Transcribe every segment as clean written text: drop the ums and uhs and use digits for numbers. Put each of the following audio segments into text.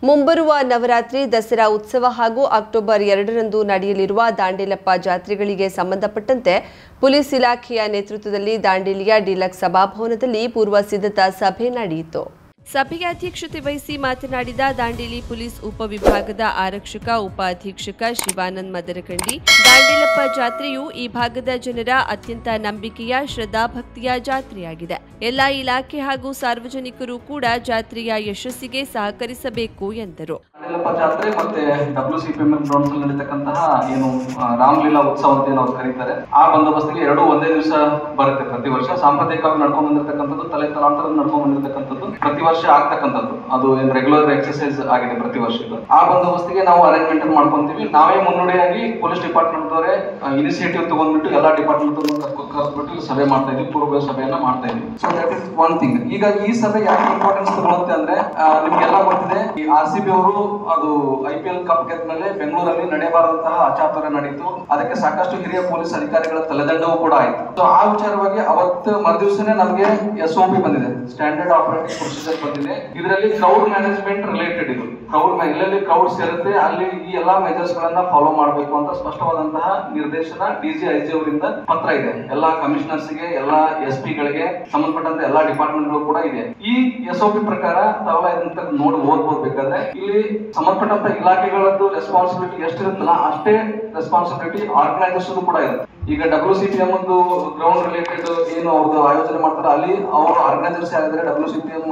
ಮುಂಬರುವ ನವರಾತ್ರಿ ದಸರಾ ಉತ್ಸವ ಹಾಗೂ ಅಕ್ಟೋಬರ್ 2ರಂದು ನಡೆಯಲಿರುವ ದಾಂಡೇಲಪ್ಪ ಜಾತ್ರೆಗಳಿಗೆ ಸಂಬಂಧಪಟ್ಟಂತೆ ಪೊಲೀಸ್ ಇಲಾಖೆಯ ನೇತೃತ್ವದಲ್ಲಿ ದಾಂಡೇಲಿಯ ಡಿಲಕ್ಸ್ ಸಭಾಭವನದಲ್ಲಿ ಪೂರ್ವ ಸಿದ್ಧತಾ ಸಭೆ ನಡೆಯಿತು. ಸಭೆಯ ಅಧ್ಯಕ್ಷತೆ ವಹಿಸಿ ಮಾತನಾಡಿದ ದಾಂಡೇಲಿ ಪೊಲೀಸ್ ಉಪವಿಭಾಗದ ಆರಕ್ಷಕ ಉಪ ಅಧೀಕ್ಷಕ ಶಿವಾನಂದ್ ಮದರಕಂಡಿ, ದಾಂಡೇಲಪ್ಪ ಜಾತ್ರೆಯು ಈ ಭಾಗದ ಜನರ ಅತ್ಯಂತ ನಂಬಿಕೆಯ ಶ್ರದ್ಧಾಭಕ್ತಿಯ ಜಾತ್ರೆಯಾಗಿದೆ. ಎಲ್ಲ ಇಲಾಖೆ ಹಾಗೂ ಸಾರ್ವಜನಿಕರು ಕೂಡ ಜಾತ್ರೆಯ ಯಶಸ್ಸಿಗೆ ಸಹಕರಿಸಬೇಕು ಎಂದರು. ಜಾತ್ರೆ ಮತ್ತೆ WCPM ಗ್ರೌಂಡ್ಸ್ ನಡೀತಕ್ಕಂತಹ ಏನು ರಾಮಲೀಲಾ ಉತ್ಸವ ಅಂತ ನಾವು ಕರೀತಾರೆ, ಆ ಬಂದೋಬಸ್ತಿಗೆ ಎರಡು ಒಂದೇ ದಿವಸ ಬರುತ್ತೆ. ಪ್ರತಿ ವರ್ಷ ಸಾಂಪ್ರದಾಯಿಕವಾಗಿ ನಡ್ಕೊಂಡು ಬಂದಿರತಕ್ಕಂಥದ್ದು, ತಲೆ ತಲಾಂತರ ನಡ್ಕೊಂಡು ಬಂದಿರತಕ್ಕಂಥದ್ದು, ಪ್ರತಿ ವರ್ಷ ಆಗ್ತಕ್ಕಂಥದ್ದು. ಅದು ಏನ್ ರೆಗ್ಯುಲರ್ ಎಕ್ಸರ್ಸೈಸ್ ಆಗಿದೆ ಪ್ರತಿ ವರ್ಷ. ಆ ಬಂದೋಬಸ್ತಿಗೆ ನಾವು ಅರೇಂಜ್ಮೆಂಟ್ ಮಾಡ್ಕೊಂತೀವಿ. ನಾವೇ ಮುನ್ನುಡಿಯಾಗಿ ಪೊಲೀಸ್ ಡಿಪಾರ್ಟ್ಮೆಂಟ್ ಅವರೇ ಇನಿಷಿಯೇಟಿವ್ ತಗೊಂಡ್ಬಿಟ್ಟು ಎಲ್ಲಾ ಡಿಪಾರ್ಟ್ಮೆಂಟ್ ಕರೆದ್ಬಿಟ್ಟು ಸಭೆ ಮಾಡ್ತಾ ಇದ್ವಿ, ಪೂರ್ವ ಸಭೆಯನ್ನ ಮಾಡ್ತಾ ಇದ್ವಿ. So that is one thing. ಈಗ ಈ ಸಭೆ ಯಾಕೆ ಇಂಪಾರ್ಟೆನ್ಸ್ ತಗೊಳುತ್ತೆ ಅಂದ್ರೆ, ನಿಮ್ಗೆಲ್ಲ ಗೊತ್ತಿದೆ, ಈ RCB ಅವರು ಅದು IPL ಕಪ್ ಗೆದ್ಮೇಲೆ ಬೆಂಗಳೂರಲ್ಲಿ ನಡೆಯಬಾರದಂತಹ ಅಚಾತುರ್ಯ ನಡೀತು. ಅದಕ್ಕೆ ಸಾಕಷ್ಟು ಹಿರಿಯ ಪೊಲೀಸ್ ಅಧಿಕಾರಿಗಳ ತಲೆದಂಡವೂ ಕೂಡ ಆಯಿತು. ಸೊ ಆ ವಿಚಾರವಾಗಿ ಅವತ್ತು ಮರುದಿವಸನೇ ನಮಗೆ SOP ಬಂದಿದೆ, ಸ್ಟ್ಯಾಂಡರ್ಡ್ ಆಪರೇಟಿಂಗ್ ಪ್ರೊಸೀಜರ್ ಬಂದಿದೆ. ಇದರಲ್ಲಿ ಕ್ರೌಡ್ ಮ್ಯಾನೇಜ್ಮೆಂಟ್ ರಿಲೇಟೆಡ್, ಇದು ಎಲ್ಲೆಲ್ಲಿ ಕ್ರೌಡ್ ಸೇರುತ್ತೆ ಅಲ್ಲಿ ಈ ಎಲ್ಲಾ ಮೆಜರ್ಸ್ ಗಳನ್ನ ಫಾಲೋ ಮಾಡಬೇಕು ಅಂತ ಸ್ಪಷ್ಟವಾದಂತಹ ನಿರ್ದೇಶನ DG IG ಅವರಿಂದ ಪತ್ರ ಇದೆ. ಎಲ್ಲಾ ಕಮಿಷನರ್ಸ್ ಗೆ, ಎಲ್ಲಾ SP ಗಳಿಗೆ, ಸಂಬಂಧಪಟ್ಟಂತ ಎಲ್ಲಾ ಡಿಪಾರ್ಟ್ಮೆಂಟ್ ಗಳು ಕೂಡ ಇದೆ. ಈ SOP ಪ್ರಕಾರ ತಾವೆಲ್ಲ ಇದನ್ನ ನೋಡಿ ಓದ್ಬೋದು. ಬೇಕಾದ್ರೆ ಇಲ್ಲಿ ಸಂಬಂಧಪಟ್ಟಂತ ಇಲಾಖೆಗಳದ್ದು ರೆಸ್ಪಾನ್ಸಿಬಿಲಿಟಿ ಎಷ್ಟಿರುತ್ತಲ್ಲ ಅಷ್ಟೇ ರೆಸ್ಪಾನ್ಸಿಬಿಲಿಟಿ ಆರ್ಗನೈಸೇಷನ್ ಕೂಡ ಇದೆ. ಈಗ WCPM ಒಂದು ಗ್ರೌಂಡ್ ರಿಲೇಟೆಡ್ ಏನು ಅವ್ರದ್ದು ಆಯೋಜನೆ ಮಾಡ್ತಾರೆ, ಅಲ್ಲಿ ಅವರು ಆರ್ಗನೈಸರ್ಸ್ ಯಾರಿದ್ದಾರೆ, WCPM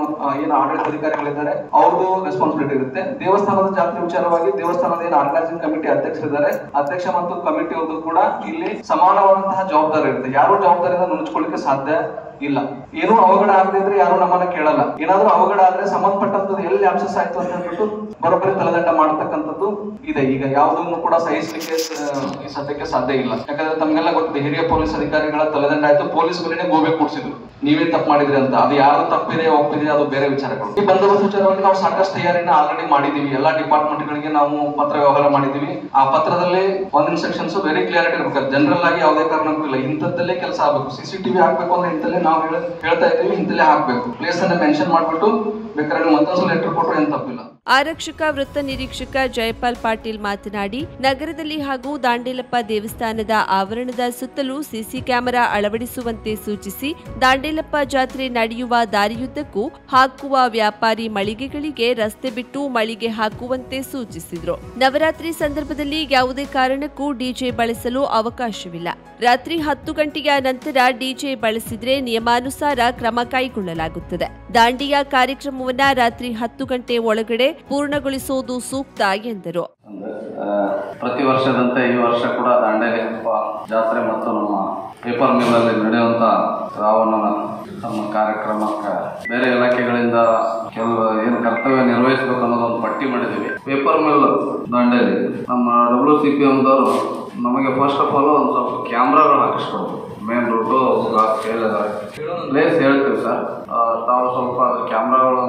ಏನು ಆಡಳಿತ ಅಧಿಕಾರಿಗಳಿದ್ದಾರೆ, ಅವ್ರದ್ದು ರೆಸ್ಪಾನ್ಸಿಬಿಲಿಟಿ ಇರುತ್ತೆ. ದೇವಸ್ಥಾನದ ಜಾತ್ರೆ ವಿಚಾರವಾಗಿ ದೇವಸ್ಥಾನದ ಏನು ಆರ್ಗನೈಸಿಂಗ್ ಕಮಿಟಿ ಅಧ್ಯಕ್ಷರಿದ್ದಾರೆ, ಅಧ್ಯಕ್ಷ ಮತ್ತು ಕಮಿಟಿ ಅವ್ರದ್ದು ಕೂಡ ಇಲ್ಲಿ ಸಮಾನವಾದಂತಹ ಜವಾಬ್ದಾರಿ ಇರುತ್ತೆ. ಯಾರು ಜವಾಬ್ದಾರಿಯಿಂದ ನುಣುಚ್ಕೊಳ್ಳಿಕ್ಕೆ ಸಾಧ್ಯ ಇಲ್ಲ. ಏನೋ ಅವಘಡ ಆಗದೆ ಇದ್ರೆ ಯಾರು ನಮ್ಮನ್ನ ಕೇಳಲ್ಲ. ಏನಾದ್ರೂ ಅವಘಡ ಆದ್ರೆ ಸಂಬಂಧಪಟ್ಟಂತದ್ದು ಎಲ್ಲಿ ಆಬ್ಸೆಸ್ ಆಯ್ತು ಅಂತ ಹೇಳ್ಬಿಟ್ಟು ಬರೋಬ್ಬರಿ ತಲೆದಂಡ ಮಾಡತಕ್ಕಂಥದ್ದು ಇದೆ. ಈಗ ಯಾವುದನ್ನು ಕೂಡ ಸಹಿಸಲಿಕ್ಕೆ ಈ ಸದ್ಯಕ್ಕೆ ಸಾಧ್ಯ ಇಲ್ಲ. ಯಾಕಂದ್ರೆ ತಮ್ಗೆಲ್ಲ ಗೊತ್ತಿದೆ, ಹಿರಿಯ ಪೊಲೀಸ್ ಅಧಿಕಾರಿಗಳ ತಲೆದಂಡ ಆಯ್ತು, ಪೊಲೀಸ್ ಮೇಲೆನೆ ಗೋಬೆ ಕೂಡಿಸಿದ್ರು, ನೀವೇ ತಪ್ಪು ಮಾಡಿದ್ರಿ ಅಂತ. ಅದು ಯಾರು ತಪ್ಪಿದೆ ಒಪ್ಪಿದೆ ಅದು ಬೇರೆ ವಿಚಾರಗಳು. ಈ ಬಂದೋಬಸ್ತ್ ವಿಚಾರವಾಗಿ ನಾವು ಸಾಕಷ್ಟು ತಯಾರಿನ ಆಲ್ರೆಡಿ ಮಾಡಿದೀವಿ. ಎಲ್ಲಾ ಡಿಪಾರ್ಟ್ಮೆಂಟ್ ಗಳಿಗೆ ನಾವು ಪತ್ರ ವ್ಯವಹಾರ ಮಾಡಿದೀವಿ. ಆ ಪತ್ರದಲ್ಲಿ ಒಂದ್ ಇನ್ಸ್ಟ್ರಕ್ಷನ್ಸ್ ವೆರಿ ಕ್ಲಿಯರಿಟಿ ಇರ್ಬೇಕು. ಜನರಲ್ ಆಗಿ ಯಾವುದೇ ಕಾರಣಕ್ಕೂ ಇಲ್ಲ, ಇಂಥದ್ದಲ್ಲೇ ಕೆಲಸ ಆಗ್ಬೇಕು. CCTV ಹಾಕ್ಬೇಕು ಅಂದ್ರೆ ಇಂತಲ್ಲೇ ನಾವು ಹೇಳ್ತಾ ಇದ್ದೀವಿ, ಇಂತಲ್ಲೇ ಹಾಕ್ಬೇಕು. ಪ್ಲೇಸ್ ಅನ್ನ ಮೆನ್ಷನ್ ಮಾಡ್ಬಿಟ್ಟು ಬೇಕಾದ್ರೆ ಮತ್ತೊಂದ್ಸಲ ಲೆಟರ್ ಕೊಟ್ಟರು ಏನ್ ತಪ್ಪಿಲ್ಲ. ಆರಕ್ಷಕ ವೃತ್ತ ನಿರೀಕ್ಷಕ ಜಯಪಾಲ್ ಪಾಟೀಲ್ ಮಾತನಾಡಿ, ನಗರದಲ್ಲಿ ಹಾಗೂ ದಾಂಡೇಲಪ್ಪ ದೇವಸ್ಥಾನದ ಆವರಣದ ಸುತ್ತಲೂ ಸಿಸಿ ಕ್ಯಾಮೆರಾ ಅಳವಡಿಸುವಂತೆ ಸೂಚಿಸಿ, ದಾಂಡೇಲಪ್ಪ ಜಾತ್ರೆ ನಡೆಯುವ ದಾರಿಯುದ್ದಕ್ಕೂ ಹಾಕುವ ವ್ಯಾಪಾರಿ ಮಳಿಗೆಗಳಿಗೆ ರಸ್ತೆ ಬಿಟ್ಟು ಮಳಿಗೆ ಹಾಕುವಂತೆ ಸೂಚಿಸಿದರು. ನವರಾತ್ರಿ ಸಂದರ್ಭದಲ್ಲಿ ಯಾವುದೇ ಕಾರಣಕ್ಕೂ DJ ಬಳಸಲು ಅವಕಾಶವಿಲ್ಲ. ರಾತ್ರಿ 10 ಗಂಟೆಯ ನಂತರ DJ ಬಳಸಿದ್ರೆ ನಿಯಮಾನುಸಾರ ಕ್ರಮ ಕೈಗೊಳ್ಳಲಾಗುತ್ತದೆ. ದಾಂಡಿಯಾ ಕಾರ್ಯಕ್ರಮವನ್ನ ರಾತ್ರಿ 10 ಗಂಟೆ ಒಳಗಡೆ ಪೂರ್ಣಗೊಳಿಸುವುದು ಸೂಕ್ತ ಎಂದರು. ಪ್ರತಿ ವರ್ಷದಂತೆ ಈ ವರ್ಷ ಕೂಡ ದಾಂಡೇಲಿ ಜಾತ್ರೆ ಮತ್ತು ನಮ್ಮ ಪೇಪರ್ ಮಿಲ್ ಅಲ್ಲಿ ನಡೆಯುವಂತ ರಾವಣನ ನಮ್ಮ ಕಾರ್ಯಕ್ರಮಕ್ಕೆ ಬೇರೆ ಇಲಾಖೆಗಳಿಂದ ಕೆಲವು ಏನು ಕರ್ತವ್ಯ ನಿರ್ವಹಿಸಬೇಕು ಅನ್ನೋದೊಂದು ಪಟ್ಟಿ ಮಾಡಿದ್ದೀವಿ. ಪೇಪರ್ ಮಿಲ್ ದಾಂಡೇಲಿ ನಮ್ಮ WCPM ದವರು ನಮಗೆ ಫಸ್ಟ್ ಆಫ್ ಆಲ್ ಒಂದು ಸ್ವಲ್ಪ ಕ್ಯಾಮ್ರಾಗಳು ಹಾಕಿಸ್ಕೊಡ್ಬೇಕು. ಮೇನ್ ರೂಟು ಪ್ಲೇಸ್ ಹೇಳ್ತೀವಿ ಸರ್, ತಾವು ಸ್ವಲ್ಪ ಕ್ಯಾಮ್ರಾಗಳು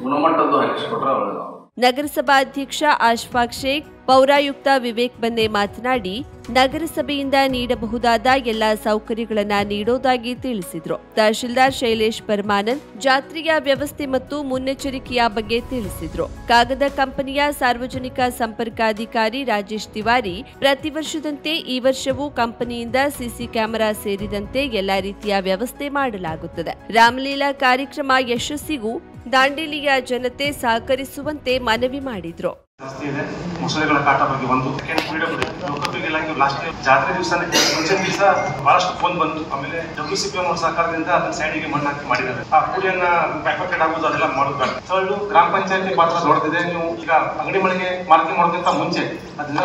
ಗುಣಮಟ್ಟದ್ದು ಹಾಕಿಸ್ಕೊಟ್ರೆ ಒಳ್ಳೆಯದು. ನಗರಸಭಾ ಅಧ್ಯಕ್ಷ ಅಶ್ಫಾಕ್ ಶೇಖ್, ಪೌರಾಯುಕ್ತ ವಿವೇಕ್ ಬಂದೆ ಮಾತನಾಡಿ, ನಗರಸಭೆಯಿಂದ ನೀಡಬಹುದಾದ ಎಲ್ಲಾ ಸೌಕರ್ಯಗಳನ್ನು ನೀಡೋದಾಗಿ ತಿಳಿಸಿದರು. ತಹಶೀಲ್ದಾರ್ ಶೈಲೇಶ್ ಪರಮಾನಂದ್ ಜಾತ್ರೆಯ ವ್ಯವಸ್ಥೆ ಮತ್ತು ಮುನ್ನೆಚ್ಚರಿಕೆಯ ಬಗ್ಗೆ ತಿಳಿಸಿದರು. ಕಾಗದ ಕಂಪನಿಯ ಸಾರ್ವಜನಿಕ ಸಂಪರ್ಕಾಧಿಕಾರಿ ರಾಜೇಶ್ ತಿವಾರಿ, ಪ್ರತಿ ವರ್ಷದಂತೆ ಈ ವರ್ಷವೂ ಕಂಪನಿಯಿಂದ ಸಿಸಿ ಕ್ಯಾಮೆರಾ ಸೇರಿದಂತೆ ಎಲ್ಲಾ ರೀತಿಯ ವ್ಯವಸ್ಥೆ ಮಾಡಲಾಗುತ್ತದೆ. ರಾಮಲೀಲಾ ಕಾರ್ಯಕ್ರಮ ಯಶಸ್ಸಿಗೂ ದಾಂಡೇಲಿಯ ಜನತೆ ಸಹಕರಿಸುವಂತೆ ಮನವಿ ಮಾಡಿದ್ರು. ಜಾಸ್ತಿ ಇದೆ. ಮೊಸಳೆಗಳ ಕಾಟ ಬಗ್ಗೆ ಒಂದು ಸೆಕೆಂಡ್ ಫ್ರೀಡಮ್ ಇದೆ. ಲೋಕೋಪಯೋಗಿ ಇಲಾಖೆ ಲಾಸ್ಟ್ ಜಾತ್ರೆ ದಿವಸನೇ ಮುಂಚಿನ ದಿವಸ ಬಹಳಷ್ಟು ಫೋನ್ ಬಂತು. ಆಮೇಲೆ WCPM ಅವ್ರ ಸಹಕಾರದಿಂದ ಅದನ್ನ ಸೈಡಿಗೆ ಮಣ್ಣು ಹಾಕಿ ಮಾಡಿದ್ದಾರೆ. ಆ ಪುಡಿಯನ್ನ ಪ್ಯಾಕೆಟ್ ಆಗೋದು ಅದೆಲ್ಲ ಮಾಡೋದು. ಥರ್ಡ್, ಗ್ರಾಮ ಪಂಚಾಯತಿ ಪಾತ್ರ ದೊಡ್ಡದಿದೆ. ನೀವು ಈಗ ಅಂಗಡಿ ಮಳಿಗೆ ಮಾರ್ಕಿಂಗ್ ಮಾಡೋದಕ್ಕಿಂತ ಮುಂಚೆ ಅದನ್ನ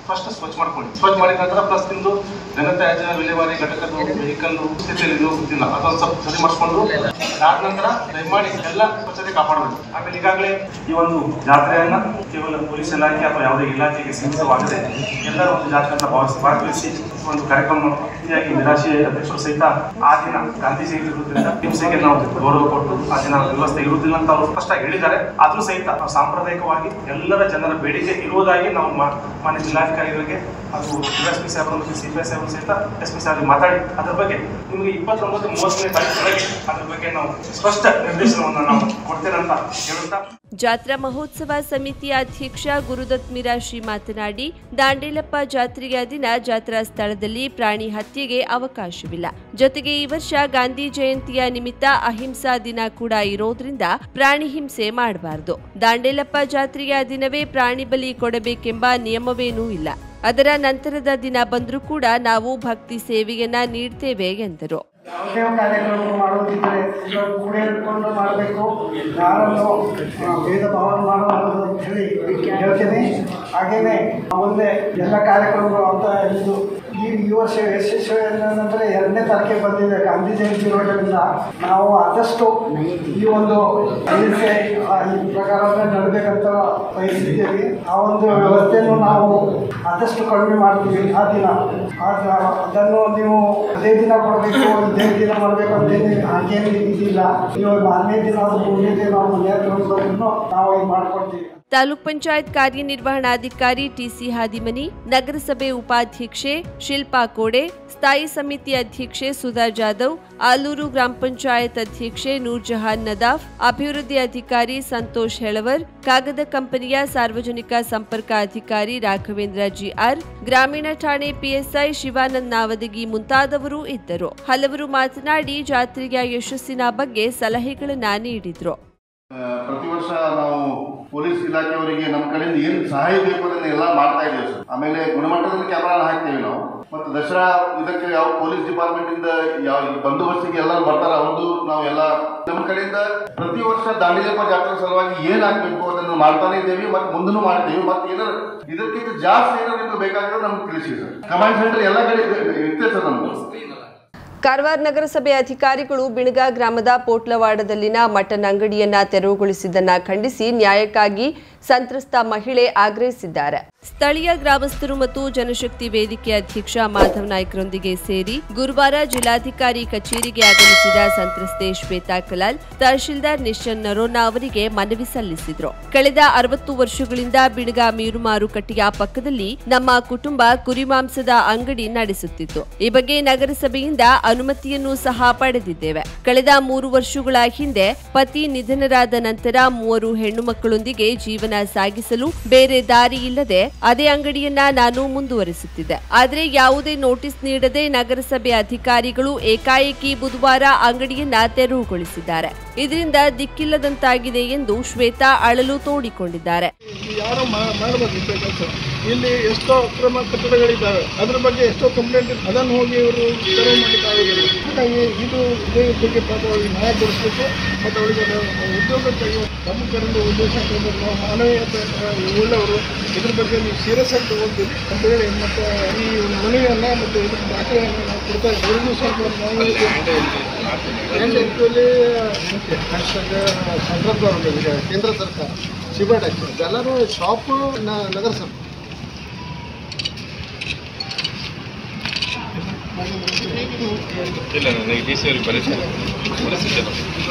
ಫಸ್ಟ್ ಸ್ವಚ್ಛ ಮಾಡ್ಕೊಳ್ಳಿ. ಸ್ವಚ್ಛ ಮಾಡಿದ ನಂತರ ಪ್ಲಸ್ ನಿಮ್ದು ಘನತ್ಯಾಜ್ಯ ವಿಲೇವಾರಿ ಘಟಕದ ವೆಹಿಕಲ್ ಸ್ಥಿತಿಯಲ್ಲಿ ಗೊತ್ತಿಲ್ಲ, ಅದೊಂದು ಸ್ವಲ್ಪ ಸರಿ ಮಾಡಿಸ್ಕೊಂಡು ಅದಾದ ನಂತರ ದಯಮಾಡಿ ಎಲ್ಲ ಸ್ವಚ್ಛತೆ ಕಾಪಾಡಬೇಕು. ಆಮೇಲೆ ಈಗಾಗಲೇ ಈ ಒಂದು ಜಾತ್ರೆಯನ್ನ ಕೇವಲ ಪೊಲೀಸ್ ಇಲಾಖೆ ಅಥವಾ ಯಾವುದೇ ಇಲಾಖೆಗೆ ಸೀಮಿತವಾಗದೆ ಎಲ್ಲರೂ ಒಂದು ಜಾತ್ರೆಯನ್ನು ಭಾಗವಹಿಸಿ ಒಂದು ಕಾರ್ಯಕ್ರಮ ಹೀಗಾಗಿ ನಿರಾಶೆ ಅಧ್ಯಕ್ಷರು ಸಹಿತ ಆ ದಿನ ಗಾಂಧೀಜಿ ಇರುವುದರಿಂದ ಹಿಂಸೆಗೆ ನಾವು ಗೌರವ ಕೊಟ್ಟು ಆ ದಿನ ವ್ಯವಸ್ಥೆ ಇರುವುದಿಲ್ಲ ಅಂತ ಅವರು ಸ್ಪಷ್ಟ ಹೇಳಿದ್ದಾರೆ. ಆದ್ರೂ ಸಹಿತ ನಾವು ಸಾಂಪ್ರದಾಯಿಕವಾಗಿ ಎಲ್ಲರ ಜನರ ಬೇಡಿಕೆ ಇರುವುದಾಗಿ ನಾವು ಮಾನ್ಯ ಜಿಲ್ಲಾಧಿಕಾರಿಗಳಿಗೆ ಅದು ಡಿವೈಎಸ್ಪಿ ಸಾಹೇಬರು ಮತ್ತು ಸಿಪಿಐ ಸಾಹೇಬರು ಸಹಿತ SP ಸಾಹೇಬರಿಗೆ ಮಾತಾಡಿ ಅದರ ಬಗ್ಗೆ ನಿಮಗೆ 29-30ನೇ ತಾರೀಕಿನೊಳಗೆ ಅದರ ಬಗ್ಗೆ ನಾವು ಸ್ಪಷ್ಟ ನಿರ್ದೇಶನವನ್ನು ನಾವು ಕೊಡ್ತೇವೆ ಅಂತ ಹೇಳುತ್ತಾ ಜಾತ್ರಾ ಮಹೋತ್ಸವ ಸಮಿತಿಯ ಅಧ್ಯಕ್ಷ ಗುರುದತ್ ಮಿರಾಶಿ ಮಾತನಾಡಿ, ದಾಂಡೇಲಪ್ಪ ಜಾತ್ರೆಯ ದಿನ ಜಾತ್ರಾ ಸ್ಥಳದಲ್ಲಿ ಪ್ರಾಣಿ ಹತ್ಯೆಗೆ ಅವಕಾಶವಿಲ್ಲ. ಜೊತೆಗೆ ಈ ವರ್ಷ ಗಾಂಧಿ ಜಯಂತಿಯ ನಿಮಿತ್ತ ಅಹಿಂಸಾ ದಿನ ಕೂಡ ಇರೋದ್ರಿಂದ ಪ್ರಾಣಿ ಹಿಂಸೆ ಮಾಡಬಾರದು. ದಾಂಡೇಲಪ್ಪ ಜಾತ್ರೆಯ ದಿನವೇ ಪ್ರಾಣಿ ಬಲಿ ಕೊಡಬೇಕೆಂಬ ನಿಯಮವೇನೂ ಇಲ್ಲ. ಅದರ ನಂತರದ ದಿನ ಬಂದರೂ ಕೂಡ ನಾವು ಭಕ್ತಿ ಸೇವೆಯನ್ನ ನೀಡ್ತೇವೆ ಎಂದರು. ಯಾವುದೇ ಕಾರ್ಯಕ್ರಮ ಮಾಡೋದಿದ್ದರೆ ಕೂಡಿಕೊಂಡು ಮಾಡಬೇಕು, ಯಾರನ್ನು ಭೇದ ಭಾವ ಮಾಡಬಾರದು ಅಂತ ಹೇಳಿ ಹೇಳ್ತೀನಿ. ಹಾಗೆಯೇ ಒಂದೇ ಎಲ್ಲ ಕಾರ್ಯಕ್ರಮಗಳು ಅಂತ ಇದು ಈ ವರ್ಷ ಯಶಸ್ವಿ ನಂತರ 2ನೇ ತಾರೀಕಿಗೆ ಬಂದಿದೆ ಗಾಂಧಿ ಜಯಂತಿ ಇರೋದ್ರಿಂದ ನಾವು ಆದಷ್ಟು ಈ ಒಂದು ಅಹಿಂಸೆ ಈ ಪ್ರಕಾರವೇ ನಡಬೇಕಂತ ಬಯಸಿದ್ದೇವೆ. ಆ ಒಂದು ವ್ಯವಸ್ಥೆಯನ್ನು ನಾವು ಆದಷ್ಟು ಕಡಿಮೆ ಮಾಡ್ತೀವಿ. ಆ ದಿನ ಅದನ್ನು ನೀವು ಅದೇ ದಿನ ಕೊಡಬೇಕು, ಇದೇ ದಿನ ಮಾಡಬೇಕು ಅಂತೇನು ಹಾಗೇನು ಇದಿಲ್ಲ. ನೀವು 4ನೇ ದಿನ ಅದು 3ನೇ ದಿನ ಮನೆಯನ್ನು ನಾವು ಇದು ಮಾಡ್ಕೊಡ್ತೀವಿ. ತಾಲೂಕ್ ಪಂಚಾಯತ್ ಕಾರ್ಯನಿರ್ವಹಣಾಧಿಕಾರಿ TC ಹಾದಿಮನಿ, ನಗರಸಭೆ ಉಪಾಧ್ಯಕ್ಷೆ ಶಿಲ್ಪಾ ಕೋಡೆ, ಸ್ಥಾಯಿ ಸಮಿತಿ ಅಧ್ಯಕ್ಷೆ ಸುಧಾ ಜಾಧವ್, ಆಲೂರು ಗ್ರಾಮ ಪಂಚಾಯತ್ ಅಧ್ಯಕ್ಷೆ ನೂರ್ಜಹಾನ್ ನದಾಫ್, ಅಭಿವೃದ್ಧಿ ಅಧಿಕಾರಿ ಸಂತೋಷ್ ಹೆಳವರ್, ಕಾಗದ ಕಂಪನಿಯ ಸಾರ್ವಜನಿಕ ಸಂಪರ್ಕ ಅಧಿಕಾರಿ ರಾಘವೇಂದ್ರ GR, ಗ್ರಾಮೀಣ ಠಾಣೆ PSI ಶಿವಾನಂದ್ ನಾವದಗಿ ಮುಂತಾದವರು ಇದ್ದರು. ಹಲವರು ಮಾತನಾಡಿ ಜಾತ್ರೆಯ ಯಶಸ್ಸಿನ ಬಗ್ಗೆ ಸಲಹೆಗಳನ್ನು ನೀಡಿದ್ರು. ಪ್ರತಿ ವರ್ಷ ನಾವು ಪೊಲೀಸ್ ಇಲಾಖೆಯವರಿಗೆ ನಮ್ಮ ಕಡೆಯಿಂದ ಏನು ಸಹಾಯ ಬೇಕು ಅದನ್ನೆಲ್ಲ ಮಾಡ್ತಾ ಇದ್ದೀವಿ ಸರ್. ಆಮೇಲೆ ಗುಣಮಟ್ಟದಲ್ಲಿ ಕ್ಯಾಮರಾ ಹಾಕ್ತೇವೆ ನಾವು. ಮತ್ತು ದಸರಾ ಇದಕ್ಕೆ ಯಾವ ಪೊಲೀಸ್ ಡಿಪಾರ್ಟ್ಮೆಂಟ್ ಇಂದ ಯಾವ ಬಂದೋಬಸ್ತಿಗೆ ಎಲ್ಲ ಬರ್ತಾರ ಅವ್ರದ್ದು ನಾವು ಎಲ್ಲ ನಮ್ಮ ಕಡೆಯಿಂದ ಪ್ರತಿ ವರ್ಷ ದಾಂಡೇಲಪ್ಪ ಜಾತ್ರೆ ಸಲುವಾಗಿ ಏನ್ ಆಗ್ಬೇಕು ಅದನ್ನು ಮಾಡ್ತಾನೆ ಇದ್ದೇವೆ ಮತ್ತು ಮುಂದೂ ಮಾಡ್ತೇವೆ. ಮತ್ತೆ ಏನಾದ್ರು ಇದಕ್ಕಿಂತ ಜಾಸ್ತಿ ಏನಾದ್ರು ನಿಮ್ಗೆ ಬೇಕಾಗಿರೋ ನಮ್ಗೆ ತಿಳಿಸಿ ಸರ್. ಕಮಾಂಡ್ ಸೆಂಟರ್ ಎಲ್ಲ ಕಡೆ ಇರ್ತೇವೆ ಸರ್ ನಮ್ಗೆ. ಕಾರವಾರ ನಗರಸಭೆ ಅಧಿಕಾರಿಗಳು ಬಿಣಗ ಗ್ರಾಮದ ಪೋಟ್ಲವಾಡದಲ್ಲಿನ ಮಟನ್ ಅಂಗಡಿಯನ್ನ ತೆರವುಗೊಳಿಸಿದ್ದನ್ನ ಖಂಡಿಸಿ ನ್ಯಾಯಕ್ಕಾಗಿ ಸಂತ್ರಸ್ತ ಮಹಿಳೆ ಆಗ್ರಹಿಸಿದ್ದಾರೆ. ಸ್ಥಳೀಯ ಗ್ರಾಮಸ್ಥರು ಮತ್ತು ಜನಶಕ್ತಿ ವೇದಿಕೆ ಅಧ್ಯಕ್ಷ ಮಾಧವ್ ನಾಯ್ಕರೊಂದಿಗೆ ಸೇರಿ ಗುರುವಾರ ಜಿಲ್ಲಾಧಿಕಾರಿ ಕಚೇರಿಗೆ ಆಗಮಿಸಿದ ಸಂತ್ರಸ್ತೆ ಶ್ವೇತಾ ಕಲಾಲ್ ತಹಶೀಲ್ದಾರ್ ನಿಶ್ಚಲ್ ನರೋನಾ ಅವರಿಗೆ ಮನವಿ ಸಲ್ಲಿಸಿದ್ರು. ಕಳೆದ 60 ವರ್ಷಗಳಿಂದ ಬಿಣಗ ಮೀನು ಮಾರುಕಟ್ಟೆಯ ಪಕ್ಕದಲ್ಲಿ ನಮ್ಮ ಕುಟುಂಬ ಕುರಿಮಾಂಸದ ಅಂಗಡಿ ನಡೆಸುತ್ತಿತ್ತು. ಈ ಬಗ್ಗೆ ನಗರಸಭೆಯಿಂದ ಅನುಮತಿಯನ್ನು ಸಹ ಪಡೆದಿದ್ದೇವೆ. ಕಳೆದ 3 ವರ್ಷಗಳ ಹಿಂದೆ ಪತಿ ನಿಧನರಾದ ನಂತರ 3 ಹೆಣ್ಣು ಮಕ್ಕಳೊಂದಿಗೆ ಜೀವನ ಸಾಗಿಸಲು ಬೇರೆ ದಾರಿ ಇಲ್ಲದೆ ಅದೇ ಅಂಗಡಿಯನ್ನ ನಾನು ಮುಂದುವರಿಸುತ್ತಿದ್ದೆ. ಆದರೆ ಯಾವುದೇ ನೋಟಿಸ್ ನೀಡದೆ ನಗರಸಭೆ ಅಧಿಕಾರಿಗಳು ಏಕಾಏಕಿ ಬುಧವಾರ ಅಂಗಡಿಯನ್ನ ತೆರವುಗೊಳಿಸಿದ್ದಾರೆ. ಇದರಿಂದ ದಿಕ್ಕಿಲ್ಲದಂತಾಗಿದೆ ಎಂದು ಶ್ವೇತಾ ಅಳಲು ತೋಡಿಕೊಂಡಿದ್ದಾರೆ. ಯಾರು ಮಾಡಬೇಕು, ಇಲ್ಲಿ ಎಷ್ಟೋ ಅಕ್ರಮ ಕಟ್ಟಡಗಳಿದ್ದಾವೆ, ಅದ್ರ ಬಗ್ಗೆ ಎಷ್ಟೋ ಕಂಪ್ಲೇಂಟ್ ಇದೆ, ಅದನ್ನು ಹೋಗಿ ಇವರು ತೆರವು ಮಾಡಲಿಕ್ಕಾಗುವುದಿಲ್ಲ. ಹಾಗಾಗಿ ಇದು ಇದೇ ಬಗ್ಗೆ ಪಾಪ ಅವರಿಗೆ ನ್ಯಾಯ ಕೊಡಿಸಬೇಕು ಮತ್ತು ಅವರಿಗೆ ಉದ್ಯೋಗ ತೆಗೆಯುವ ನಮ್ಮ ಕಡೆಯಿಂದ ಉದ್ದೇಶ ನಾವು ಮಾನವೀಯತೆ ಉಳ್ಳವರು ಇದ್ರ ಬಗ್ಗೆ ನೀವು ಸೀರಿಯಸ್ ಆಗಿ ತಗೊಳ್ತೀವಿ ಅಂತ ಹೇಳಿ ಮತ್ತು ಈ ಮನವಿಯನ್ನು ಮತ್ತು ಇದ್ರ ದಾಖಲೆಯನ್ನು ನಾವು ಕೊಡ್ತಾ ಇದ್ದೀವಿ. ಸ್ವಲ್ಪ ನಾವು ಸೆಂಟ್ರಲ್ ಗೌರ್ಮೆಂಟ್ ಕೇಂದ್ರ ಸರ್ಕಾರ ಸಿಬಾಟ್ ಆಗ್ತದೆ ಎಲ್ಲರೂ ಶಾಪ್ ನಗರಸಭೆ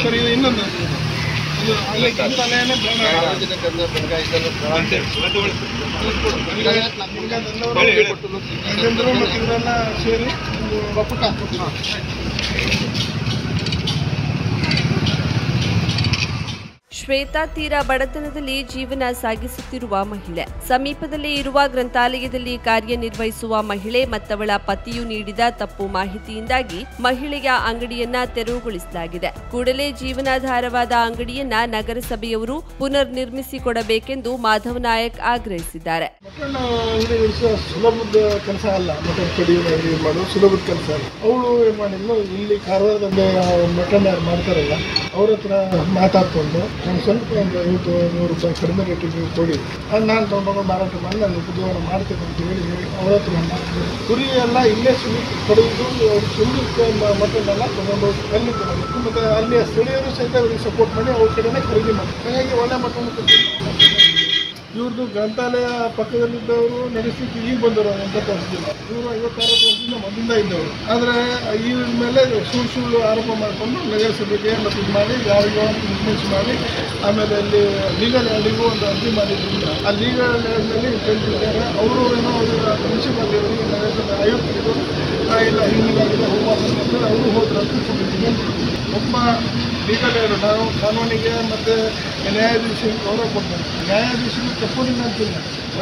ಸರ್ ಇದು ಇನ್ನೊಂದು ಇದೆಲ್ಲ ಸೇರಿ ಒಪ್ಪುಟ ಶ್ವೇತಾ ತೀರಾ ಬಡತನದಲ್ಲಿ ಜೀವನ ಸಾಗಿಸುತ್ತಿರುವ ಮಹಿಳೆ. ಸಮೀಪದಲ್ಲೇ ಇರುವ ಗ್ರಂಥಾಲಯದಲ್ಲಿ ಕಾರ್ಯನಿರ್ವಹಿಸುವ ಮಹಿಳೆ ಮತ್ತವಳ ಪತಿಯು ನೀಡಿದ ತಪ್ಪು ಮಾಹಿತಿಯಿಂದಾಗಿ ಮಹಿಳೆಯ ಅಂಗಡಿಯನ್ನ ತೆರವುಗೊಳಿಸಲಾಗಿದೆ. ಕೂಡಲೇ ಜೀವನಾಧಾರವಾದ ಅಂಗಡಿಯನ್ನ ನಗರಸಭೆಯವರು ಪುನರ್ ನಿರ್ಮಿಸಿಕೊಡಬೇಕೆಂದು ಮಾಧವ್ ನಾಯಕ್ ಆಗ್ರಹಿಸಿದ್ದಾರೆ. ಸುಲಭದ ಕೆಲಸ ಅಲ್ಲ, ಮಟನ್ ಕಡಿ ಮಾಡೋದು ಸುಲಭದ ಕೆಲಸ ಅಲ್ಲ. ಅವಳು ಏನ್ ಮಾಡಿದ್ಲು, ಇಲ್ಲಿ ಕಾರವಾರದಲ್ಲಿ ಮಟನ್ ಯಾರು ಮಾಡ್ತಾರಲ್ಲ ಅವ್ರ ಹತ್ರ ಮಾತಾಡ್ಕೊಂಡು ನಾನು ಸ್ವಲ್ಪ ಒಂದು 50-100 ರೂಪಾಯಿ ಕಡಿಮೆ ರೇಟಿಗೆ ಕೊಡಿ, ಅದು ನಾನು ತೊಗೊಂಡು ಮಾರಾಟ ಮಾಡಿ ನಾನು ಬುಧವಾರ ಮಾಡ್ತೇನೆ ಅಂತ ಹೇಳಿ ಅವ್ರ ಹತ್ರ ಕುರಿ ಎಲ್ಲ ಇಲ್ಲೇ ಕಡಿದು ಸುಳ್ಳು ಮಟನ್ನೆಲ್ಲ ತೊಗೊಂಡು ಅಲ್ಲಿ ಕೊಡಬೇಕು ಮತ್ತು ಅಲ್ಲಿಯ ಸ್ಥಳೀಯರು ಸಹಿತ ಅವರಿಗೆ ಸಪೋರ್ಟ್ ಮಾಡಿ ಅವ್ರ ಕಡೆನೇ ಖರೀದಿ ಮಾಡಿ ಹಾಗಾಗಿ ಒಳ್ಳೆ ಮಟನ್ ಇವ್ರದ್ದು ಗ್ರಂಥಾಲಯ ಪಕ್ಕದಲ್ಲಿದ್ದವರು ನಡೆಸಲಿಕ್ಕೆ ಈಗ ಬಂದವರು 80 ವರ್ಷದಿಂದ, ಇವರು 56 ವರ್ಷದಿಂದ ಮೊದಲಿಂದ ಇದ್ದವರು. ಆದರೆ ಈ ಮೇಲೆ ಸುಳ್ಳು ಆರೋಪ ಮಾಡಿಕೊಂಡು ನಗರಸಭೆಗೆ ಮತ್ತು ಇದು ಮಾಡಿ ಯಾರಿಗೋ ಬಿಸ್ನೆಸ್ ಮಾಡಿ ಆಮೇಲೆ ಅಲ್ಲಿ ಲೀಗಲ್ ಯಾರಿಗೂ ಒಂದು ಅರ್ಜಿ ಮಾಡಿದ್ರಿಂದ ಆ ಲೀಗಲ್ ಮೇಲೆ ಕೇಳ್ತಿದ್ದಾರೆ. ಅವರು ಏನೋ ಮುನ್ಸಿಪಾಲಿಟಿ ಅವರಿಗೆ ನಗರಸಭೆ ಆಯುಕ್ತರು ಇಲ್ಲ ಹೀಗಾಗಿದೆ ಹೋಗ್ಬಾರ್ದು ಅವರು ಹೋದ್ರು ಅಂತ ಒಬ್ಬ ಲೀಗಲ್ ನಾವು ಕಾನೂನಿಗೆ ಮತ್ತು ನ್ಯಾಯಾಧೀಶರಿಗೆ ಗೌರವ ಕೊಡ್ತಾರೆ. ನ್ಯಾಯಾಧೀಶರು ತಪ್ಪುಡಿನ ಅಂತಿಲ್ಲ,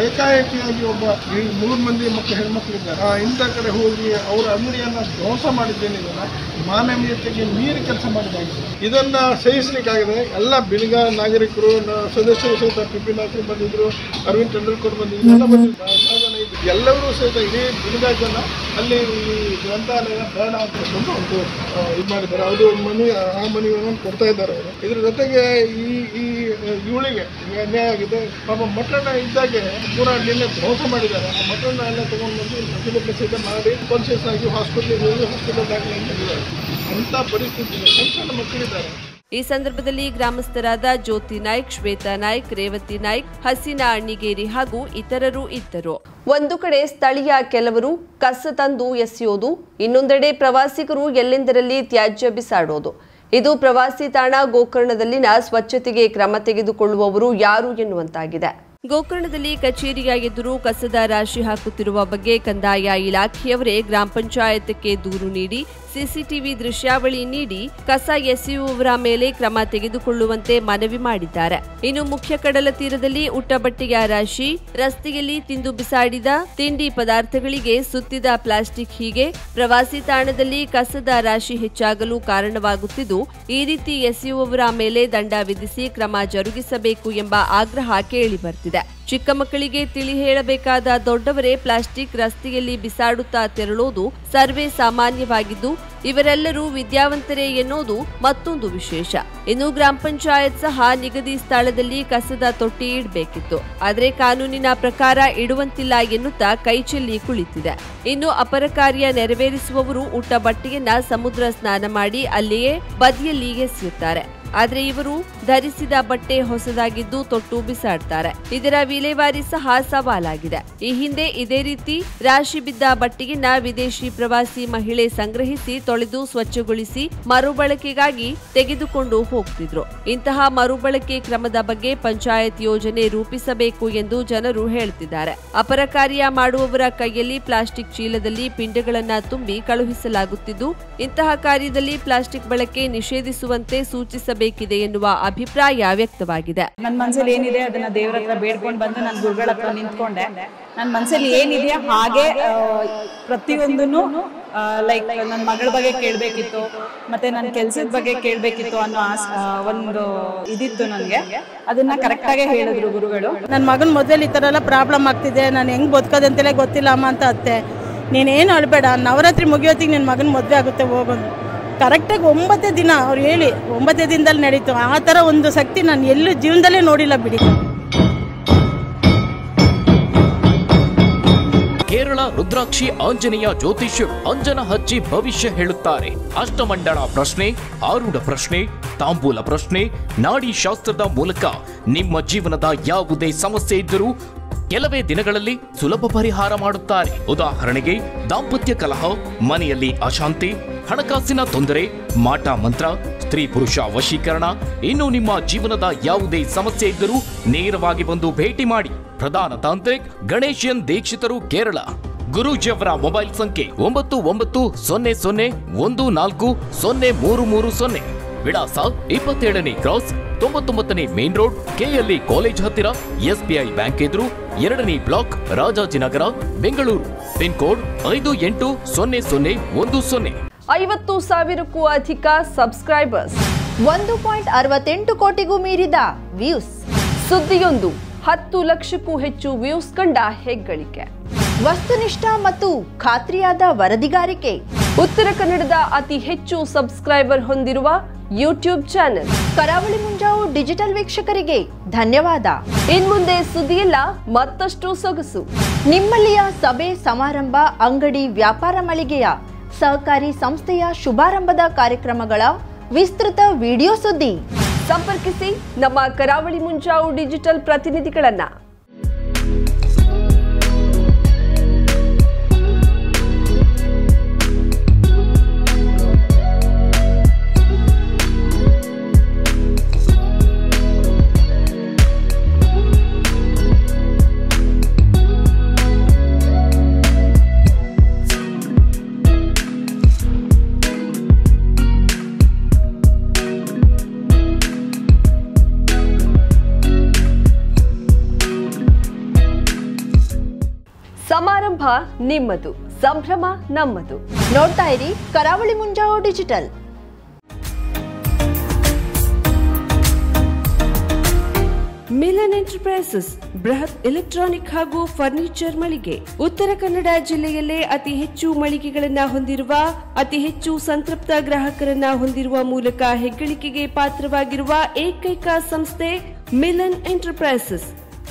ಏಕಾಏಕಿಯಾಗಿ ಒಬ್ಬ ಈ 3 ಮಂದಿ ಮಕ್ಕಳು ಹೆಣ್ಮಕ್ಳಿದ್ದಾರೆ ಇಂಥ ಕಡೆ ಹೋಗಿ ಅವರ ಅಂಗಡಿಯನ್ನು ಧ್ವಂಸ ಮಾಡಿದ್ದೇನಿದೆಯಲ್ಲ ಮಾನವೀಯತೆಗೆ ಮೀರಿ ಕೆಲಸ ಮಾಡಿದ್ದಾಗಿದೆ. ಇದನ್ನು ಸಹಿಸಲಿಕ್ಕಾಗಿದೆ. ಎಲ್ಲ ಬಿಳಿಗ ನಾಗರಿಕರು ಸದಸ್ಯರು ಸಹಿತ ಪಿ ನಾಯಕರು ಬಂದಿದ್ದರು, ಅರವಿಂದ್ ಟೆಂಡೂಲ್ಕರ್ ಬಂದಿದ್ರು, ಎಲ್ಲ ಬಂದಿದ್ರು, ಎಲ್ಲರೂ ಸಹಿತ ಇಡೀ ಬಿಳಿಗ ಜನ ಅಲ್ಲಿ ಗ್ರಂಥಾಲಯ ಬೇಡ ಅಂತಕೊಂಡು ಒಂದು ಇದು ಮಾಡಿದ್ದಾರೆ. ಅದು ಮನಿ ಆ ಮನೆಗಳನ್ನು ಕೊಡ್ತಾ ಇದ್ದಾರೆ ಅವರು. ಇದ್ರ ಜೊತೆಗೆ ಈ ಇವಳಿಗೆ ಅನ್ಯಾಯ ಆಗಿದೆ. ಪಾಪ ಮಠನ ಇದ್ದಾಗೆ ಪೂರ ನಿನ್ನೆ ಧ್ವಂಸ ಮಾಡಿದ್ದಾರೆ. ಆ ಮಠನ ಎಲ್ಲ ತೊಗೊಂಡು ಬಂದು ಪ್ರತಿಭಟನೆ ಸಹಿತ ಮಾಡಿ ಕಾನ್ಶಿಯಸ್ ಆಗಿ ಹಾಸ್ಪಿಟಲ್ ದಾಖಲೆ ಮಾಡಿದ್ದಾರೆ. ಅಂಥ ಪರಿಸ್ಥಿತಿ ಸಣ್ಣ ಸಣ್ಣ ಮಕ್ಕಳಿದ್ದಾರೆ. ಈ ಸಂದರ್ಭದಲ್ಲಿ ಗ್ರಾಮಸ್ಥರಾದ ಜ್ಯೋತಿ ನಾಯ್ಕ್, ಶ್ವೇತಾ ನಾಯ್ಕ್, ರೇವತಿ ನಾಯ್ಕ್, ಹಸೀನಾ ಅಣ್ಣಿಗೇರಿ ಹಾಗೂ ಇತರರು ಇದ್ದರು. ಒಂದು ಕಡೆ ಸ್ಥಳೀಯ ಕೆಲವರು ಕಸ ತಂದು ಎಸೆಯೋದು, ಇನ್ನೊಂದೆಡೆ ಪ್ರವಾಸಿಗರು ಎಲ್ಲೆಂದರಲ್ಲಿ ತ್ಯಾಜ್ಯ ಬಿಸಾಡೋದು. ಇದು ಪ್ರವಾಸಿ ತಾಣ ಗೋಕರ್ಣದಲ್ಲಿನ ಸ್ವಚ್ಛತೆಗೆ ಕ್ರಮ ತೆಗೆದುಕೊಳ್ಳುವವರು ಯಾರು ಎನ್ನುವಂತಾಗಿದೆ. ಗೋಕರ್ಣದಲ್ಲಿ ಕಚೇರಿಯ ಎದುರು ಕಸದ ರಾಶಿ ಹಾಕುತ್ತಿರುವ ಬಗ್ಗೆ ಕಂದಾಯ ಇಲಾಖೆಯವರೇ ಗ್ರಾಮ ಪಂಚಾಯತ್ಗೆ ದೂರು ನೀಡಿ ಸಿಸಿಟಿವಿ ದೃಶ್ಯಾವಳಿ ನೀಡಿ ಕಸ ಎಸೆಯುವವರ ಮೇಲೆ ಕ್ರಮ ತೆಗೆದುಕೊಳ್ಳುವಂತೆ ಮನವಿ ಮಾಡಿದ್ದಾರೆ. ಇನ್ನು ಮುಖ್ಯ ಕಡಲ ತೀರದಲ್ಲಿ ಉಟ್ಟಬಟ್ಟೆಯ ರಾಶಿ, ರಸ್ತೆಯಲ್ಲಿ ತಿಂದು ಬಿಸಾಡಿದ ತಿಂಡಿ ಪದಾರ್ಥಗಳಿಗೆ ಸುತ್ತಿದ ಪ್ಲಾಸ್ಟಿಕ್ ಹೀಗೆ ಪ್ರವಾಸಿ ತಾಣದಲ್ಲಿ ಕಸದ ರಾಶಿ ಹೆಚ್ಚಾಗಲು ಕಾರಣವಾಗುತ್ತಿದ್ದು, ಈ ರೀತಿ ಎಸೆಯುವವರ ಮೇಲೆ ದಂಡ ವಿಧಿಸಿ ಕ್ರಮ ಜರುಗಿಸಬೇಕು ಎಂಬ ಆಗ್ರಹ ಕೇಳಿಬರ್ತಿದೆ. ಚಿಕ್ಕ ಮಕ್ಕಳಿಗೆ ತಿಳಿ ಹೇಳಬೇಕಾದ ದೊಡ್ಡವರೇ ಪ್ಲಾಸ್ಟಿಕ್ ರಸ್ತೆಯಲ್ಲಿ ಬಿಸಾಡುತ್ತಾ ತೆರಳೋದು ಸರ್ವೇ ಸಾಮಾನ್ಯವಾಗಿದ್ದು, ಇವರೆಲ್ಲರೂ ವಿದ್ಯಾವಂತರೇ ಎನ್ನುವುದು ಮತ್ತೊಂದು ವಿಶೇಷ. ಇನ್ನು ಗ್ರಾಮ ಪಂಚಾಯತ್ ಸಹ ನಿಗದಿ ಸ್ಥಳದಲ್ಲಿ ಕಸದ ತೊಟ್ಟಿ ಇಡಬೇಕಿತ್ತು, ಆದರೆ ಕಾನೂನಿನ ಪ್ರಕಾರ ಇಡುವಂತಿಲ್ಲ ಎನ್ನುತ್ತಾ ಕೈಚೆಲ್ಲಿ ಕುಳಿತಿದೆ. ಇನ್ನು ಅಪರ ಕಾರ್ಯ ನೆರವೇರಿಸುವವರು ಉಟ್ಟ ಬಟ್ಟೆಯನ್ನ ಸಮುದ್ರ ಸ್ನಾನ ಮಾಡಿ ಅಲ್ಲಿಯೇ ಬದಿಯಲ್ಲಿ ಎಸೆಯುತ್ತಾರೆ. ಆದರೆ ಇವರು ಧರಿಸಿದ ಬಟ್ಟೆ ಹೊಸದಾಗಿದ್ದು ತೊಟ್ಟು ಬಿಸಾಡ್ತಾರೆ. ಇದರ ವಿಲೇವಾರಿ ಸಹ ಸವಾಲಾಗಿದೆ. ಈ ಹಿಂದೆ ಇದೇ ರೀತಿ ರಾಶಿ ಬಿದ್ದ ಬಟ್ಟೆಯನ್ನ ವಿದೇಶಿ ಪ್ರವಾಸಿ ಮಹಿಳೆ ಸಂಗ್ರಹಿಸಿ ತೊಳೆದು ಸ್ವಚ್ಛಗೊಳಿಸಿ ಮರುಬಳಕೆಗಾಗಿ ತೆಗೆದುಕೊಂಡು ಹೋಗ್ತಿದ್ರು. ಇಂತಹ ಮರುಬಳಕೆ ಕ್ರಮದ ಬಗ್ಗೆ ಪಂಚಾಯತ್ ಯೋಜನೆ ರೂಪಿಸಬೇಕು ಎಂದು ಜನರು ಹೇಳ್ತಿದ್ದಾರೆ. ಅಪರ ಕಾರ್ಯ ಮಾಡುವವರ ಕೈಯಲ್ಲಿ ಪ್ಲಾಸ್ಟಿಕ್ ಚೀಲದಲ್ಲಿ ಪಿಂಡಗಳನ್ನ ತುಂಬಿ ಕಳುಹಿಸಲಾಗುತ್ತಿದ್ದು, ಇಂತಹ ಕಾರ್ಯದಲ್ಲಿ ಪ್ಲಾಸ್ಟಿಕ್ ಬಳಕೆ ನಿಷೇಧಿಸುವಂತೆ ಸೂಚಿಸಬೇಕಿದೆ ಎನ್ನುವ ಅಭಿಪ್ರಾಯ ವ್ಯಕ್ತವಾಗಿದೆ. ನನ್ನ ಮನಸ್ಸಲ್ಲಿ ಏನಿದೆ ಅದನ್ನ ದೇವರ ಹತ್ರ ಬೇಡ್ಕೊಂಡು ಬಂದು ನಾನು ಗುರುಗಳ ಹತ್ರ ನಿಂತ್ಕೊಂಡೆ. ನನ್ನ ಮನಸ್ಸಲ್ಲಿ ಏನಿದೆಯಾ ಹಾಗೆ ಪ್ರತಿಯೊಂದನ್ನು ಲೈಕ್ ನನ್ನ ಮಗಳ ಬಗ್ಗೆ ಕೇಳಬೇಕಿತ್ತು, ಮತ್ತೆ ನನ್ನ ಕೆಲಸದ ಬಗ್ಗೆ ಕೇಳಬೇಕಿತ್ತು ಅನ್ನೋ ಒಂದು ಇದಿತ್ತು ನನಗೆ. ಅದನ್ನ ಕರೆಕ್ಟಾಗೆ ಹೇಳಿದ್ರು ಗುರುಗಳು. ನನ್ನ ಮಗನ ಮೊದಲು ಈ ಥರ ಎಲ್ಲ ಪ್ರಾಬ್ಲಮ್ ಆಗ್ತಿದೆ, ನಾನು ಹೆಂಗೆ ಬದುಕೋದಂತೆಲ್ಲ ಗೊತ್ತಿಲ್ಲ ಅಮ್ಮ ಅಂತ ಅತ್ತೆ. ನೀನೇನು ಅಳಬೇಡ, ನವರಾತ್ರಿ ಮುಗಿಯೋತ್ತಿಗೆ ನಿನ್ನ ಮಗನ ಮದುವೆ ಆಗುತ್ತೆ ಹೋಗೋದು. ಕರೆಕ್ಟಾಗಿ 9 ದಿನ ಅವ್ರು ಹೇಳಿ 9 ದಿನದಲ್ಲಿ ನಡೀತು. ಆ ಥರ ಒಂದು ಶಕ್ತಿ ನಾನು ಎಲ್ಲೂ ಜೀವನದಲ್ಲೇ ನೋಡಿಲ್ಲ ಬಿಡಿ. ಕೇರಳ ರುದ್ರಾಕ್ಷಿ ಆಂಜನೇಯ ಜ್ಯೋತಿಷ್ಯ ಅಂಜನ ಹಚ್ಚಿ ಭವಿಷ್ಯ ಹೇಳುತ್ತಾರೆ. ಅಷ್ಟಮಂಡಳ ಪ್ರಶ್ನೆ, ಆರೂಢ ಪ್ರಶ್ನೆ, ತಾಂಬೂಲ ಪ್ರಶ್ನೆ, ನಾಡಿ ಶಾಸ್ತ್ರದ ಮೂಲಕ ನಿಮ್ಮ ಜೀವನದ ಯಾವುದೇ ಸಮಸ್ಯೆ ಇದ್ದರೂ ಕೆಲವೇ ದಿನಗಳಲ್ಲಿ ಸುಲಭ ಪರಿಹಾರ ಮಾಡುತ್ತಾರೆ. ಉದಾಹರಣೆಗೆ ದಾಂಪತ್ಯ ಕಲಹ, ಮನೆಯಲ್ಲಿ ಅಶಾಂತಿ, ಹಣಕಾಸಿನ ತೊಂದರೆ, ಮಾಟ ಮಂತ್ರ, ಸ್ತ್ರೀ ಪುರುಷ ವಶೀಕರಣ, ಇನ್ನು ನಿಮ್ಮ ಜೀವನದ ಯಾವುದೇ ಸಮಸ್ಯೆ ಇದ್ದರೂ ನೇರವಾಗಿ ಬಂದು ಭೇಟಿ ಮಾಡಿ. ಪ್ರಧಾನ ತಾಂತ್ರಿಕ್ ಗಣೇಶನ್ ದೀಕ್ಷಿತರು, ಕೇರಳ. ಗುರೂಜಿಯವರ ಮೊಬೈಲ್ ಸಂಖ್ಯೆ 9901400330. ವಿಳಾಸ 27ನೇ ಕ್ರಾಸ್, 99ನೇ ಮೇನ್ ರೋಡ್, ಕೆಎಲ್ಇ ಕಾಲೇಜ್ ಹತ್ತಿರ, ಎಸ್ಬಿಐ ಬ್ಯಾಂಕ್ ಎದುರು, 2ನೇ block, Rajajinagar, Bengaluru. Pin code 580010. 50,000ಕ್ಕೂ ಅಧಿಕ ಸಬ್ಸ್ಕ್ರೈಬರ್ಸ್, 1.68 ಕೋಟಿಗೂ ಮೀರಿದ ವ್ಯೂಸ್. ಸುದ್ದಿಯೊಂದು 10 ಲಕ್ಷಕ್ಕೂ ಹೆಚ್ಚು ವ್ಯೂಸ್ ಕಂಡ ಹೆಗ್ಗಳಿಕೆ. ವಸ್ತುನಿಷ್ಠ ಮತ್ತು ಖಾತ್ರಿಯಾದ ವರದಿಗಾರಿಕೆ. ಉತ್ತರ ಕನ್ನಡದ ಅತಿ ಹೆಚ್ಚು ಸಬ್ಸ್ಕ್ರೈಬರ್ ಹೊಂದಿರುವ ಯೂಟ್ಯೂಬ್ ಚಾನೆಲ್. ಕರಾವಳಿ ಮುಂಜಾವು ಡಿಜಿಟಲ್ ವೀಕ್ಷಕರಿಗೆ ಧನ್ಯವಾದ. ಇನ್ಮುಂದೆ ಸುದ್ದಿಯಲ್ಲ ಮತ್ತಷ್ಟು ಸೊಗಸು. ನಿಮ್ಮಲ್ಲಿಯ ಸಭೆ ಸಮಾರಂಭ, ಅಂಗಡಿ ವ್ಯಾಪಾರ ಮಳಿಗೆಯ ಸಹಕಾರಿ ಸಂಸ್ಥೆಯ ಶುಭಾರಂಭದ ಕಾರ್ಯಕ್ರಮಗಳ ವಿಸ್ತೃತ ವಿಡಿಯೋ ಸುದ್ದಿ. ಸಂಪರ್ಕಿಸಿ ನಮ್ಮ ಕರಾವಳಿ ಮುಂಜಾವು ಡಿಜಿಟಲ್ ಪ್ರತಿನಿಧಿಗಳನ್ನ. ಸಮಾರಂಭ ನಿಮ್ಮದು, ಸಂಭ್ರಮ ನಮ್ಮದು. ನೋಡ್ತಾ ಇರಿ ಕರಾವಳಿ ಮುಂಜಾವು ಡಿಜಿಟಲ್. ಮಿಲನ್ ಎಂಟರ್ಪ್ರೈಸಸ್ ಬೃಹತ್ ಎಲೆಕ್ಟ್ರಾನಿಕ್ ಹಾಗೂ ಫರ್ನಿಚರ್ ಮಳಿಗೆ. ಉತ್ತರ ಕನ್ನಡ ಜಿಲ್ಲೆಯಲ್ಲೇ ಅತಿ ಹೆಚ್ಚು ಮಳಿಗೆಗಳನ್ನ ಹೊಂದಿರುವ, ಅತಿ ಹೆಚ್ಚು ಸಂತೃಪ್ತ ಗ್ರಾಹಕರನ್ನ ಹೊಂದಿರುವ ಮೂಲಕ ಹೆಗ್ಗಳಿಕೆಗೆ ಪಾತ್ರವಾಗಿರುವ ಏಕೈಕ ಸಂಸ್ಥೆ ಮಿಲನ್ ಎಂಟರ್ಪ್ರೈಸಸ್.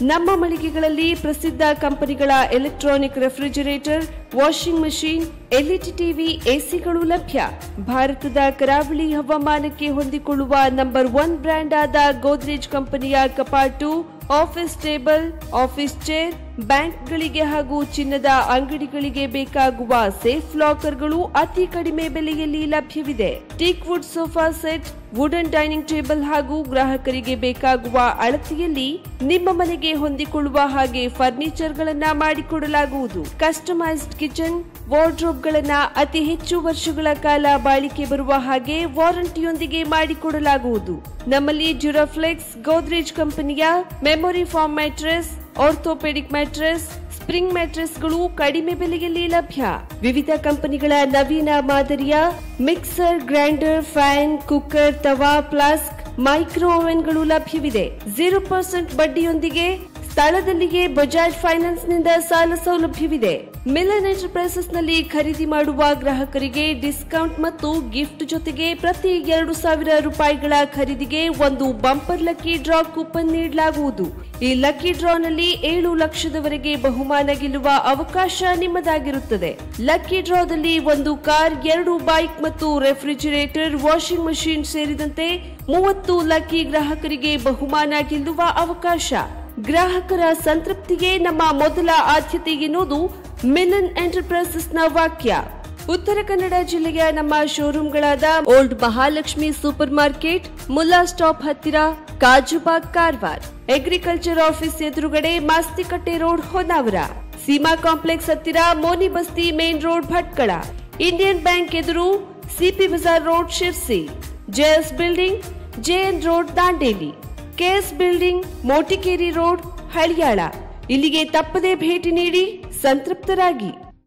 ನಮ್ಮ ಮಳಿಗೆಗಳಲ್ಲಿ ಪ್ರಸಿದ್ಧ ಕಂಪನಿಗಳ electronic refrigerator, washing machine, LED TV, ಎಸಿಗಳು ಲಭ್ಯ. ಭಾರತದ ಕರಾವಳಿ ಹವಾಮಾನಕ್ಕೆ ಹೊಂದಿಕೊಳ್ಳುವ ನಂಬರ್ 1 ಬ್ರ್ಯಾಂಡ್ ಆದ ಗೋದ್ರೇಜ್ ಕಂಪನಿಯ ಕಪಾಟು, ಆಫೀಸ್ ಟೇಬಲ್, ಆಫೀಸ್ ಚೇರ್, ಬ್ಯಾಂಕ್ಗಳಿಗೆ ಹಾಗೂ ಚಿನ್ನದ ಅಂಗಡಿಗಳಿಗೆ ಬೇಕಾಗುವ ಸೇಫ್ ಲಾಕರ್ಗಳು ಅತಿ ಕಡಿಮೆ ಬೆಲೆಯಲ್ಲಿ ಲಭ್ಯವಿದೆ. Teak wood sofa set, wooden dining table ಹಾಗೂ ಗ್ರಾಹಕರಿಗೆ ಬೇಕಾಗುವ ಅಳತೆಯಲ್ಲಿ ನಿಮ್ಮ ಮನೆಗೆ ಹೊಂದಿಕೊಳ್ಳುವ ಹಾಗೆ ಫರ್ನಿಚರ್ ಗಳನ್ನ ಮಾಡಿಕೊಡಲಾಗುವುದು. ಕಸ್ಟಮೈಸ್ಡ್ ಕಿಚನ್, ವಾರ್ಡ್ರೋಬ್ ಗಳನ್ನ ಅತಿ ಹೆಚ್ಚು ವರ್ಷಗಳ ಕಾಲ ಬಾಳಿಕೆ ಬರುವ ಹಾಗೆ ವಾರಂಟಿಯೊಂದಿಗೆ ಮಾಡಿಕೊಡಲಾಗುವುದು. ನಮ್ಮಲ್ಲಿ ಡ್ಯೂರಾಫ್ಲೆಕ್ಸ್, ಗೋದ್ರೇಜ್ ಕಂಪನಿಯ memory foam mattress, orthopaedic mattress, spring ಮ್ಯಾಟ್ರೆಸ್ಗಳು ಕಡಿಮೆ ಬೆಲೆಯಲ್ಲಿ ಲಭ್ಯ. ವಿವಿಧ ಕಂಪನಿಗಳ ನವೀನ ಮಾದರಿಯ ಮಿಕ್ಸರ್, ಗ್ರೈಂಡರ್, ಫ್ಯಾನ್, ಕುಕ್ಕರ್, ತವಾ, ಫ್ಲಾಸ್ಕ್, ಮೈಕ್ರೋ ಓವೆನ್ಗಳು ಲಭ್ಯವಿದೆ. 0% ಬಡ್ಡಿಯೊಂದಿಗೆ ಸ್ಥಳದಲ್ಲಿಯೇ ಬಜಾಜ್ ಫೈನಾನ್ಸ್ ನಿಂದ ಸಾಲ ಸೌಲಭ್ಯವಿದೆ. ಮಿಲನ್ ಎಂಟರ್ಪ್ರೈಸಸ್ ನಲ್ಲಿ ಖರೀದಿ ಮಾಡುವ ಗ್ರಾಹಕರಿಗೆ ಡಿಸ್ಕೌಂಟ್ ಮತ್ತು ಗಿಫ್ಟ್ ಜೊತೆಗೆ ಪ್ರತಿ 2,000 ರೂಪಾಯಿಗಳ ಖರೀದಿಗೆ ಒಂದು ಬಂಪರ್ ಲಕ್ಕಿ ಡ್ರಾ ಕೂಪನ್ ನೀಡಲಾಗುವುದು. ಈ ಲಕ್ಕಿ ಡ್ರಾನಲ್ಲಿ 7 ಲಕ್ಷದವರೆಗೆ ಬಹುಮಾನ ಗೆಲ್ಲುವ ಅವಕಾಶ ನಿಮ್ಮದಾಗಿರುತ್ತದೆ. ಲಕ್ಕಿ ಡ್ರಾದಲ್ಲಿ 1 ಕಾರ್, 2 ಬೈಕ್ ಮತ್ತು ರೆಫ್ರಿಜರೇಟರ್, ವಾಷಿಂಗ್ ಮಷೀನ್ ಸೇರಿದಂತೆ 30 ಲಕ್ಕಿ ಗ್ರಾಹಕರಿಗೆ ಬಹುಮಾನ ಗೆಲ್ಲುವ ಅವಕಾಶ. ಗ್ರಾಹಕರ ಸಂತೃಪ್ತಿಗೆ ನಮ್ಮ ಮೊದಲ ಆದ್ಯತೆ ಎನ್ನುವುದು ಮಿಲನ್ ಎಂಟರ್ಪ್ರೈಸಸ್ ನ ವಾಕ್ಯ. ಉತ್ತರ ಕನ್ನಡ ಜಿಲ್ಲೆಯ ನಮ್ಮ ಶೋರೂಮ್ಗಳಾದ old Mahalakshmi super market, Mulla stop ಹತ್ತಿರ, ಕಾಜುಬಾಗ್, ಕಾರವಾರ, ಅಗ್ರಿಕಲ್ಚರ್ ಆಫೀಸ್ ಎದುರುಗಡೆ, ಮಾಸ್ತಿಕಟ್ಟೆ ರೋಡ್, ಹೊನ್ನಾವರ, ಸೀಮಾ ಕಾಂಪ್ಲೆಕ್ಸ್ ಹತ್ತಿರ, Moni Basti main road, Bhatkal, Indian bank ಎದುರು, CP Bazar road, Sirsi, JS building, JN road, Dandeli, KS building, Motikeri road, Haliyal. ಇಲ್ಲಿಗೆ ತಪ್ಪದೇ ಭೇಟಿ ನೀಡಿ ಸಂತೃಪ್ತರಾಗಿ.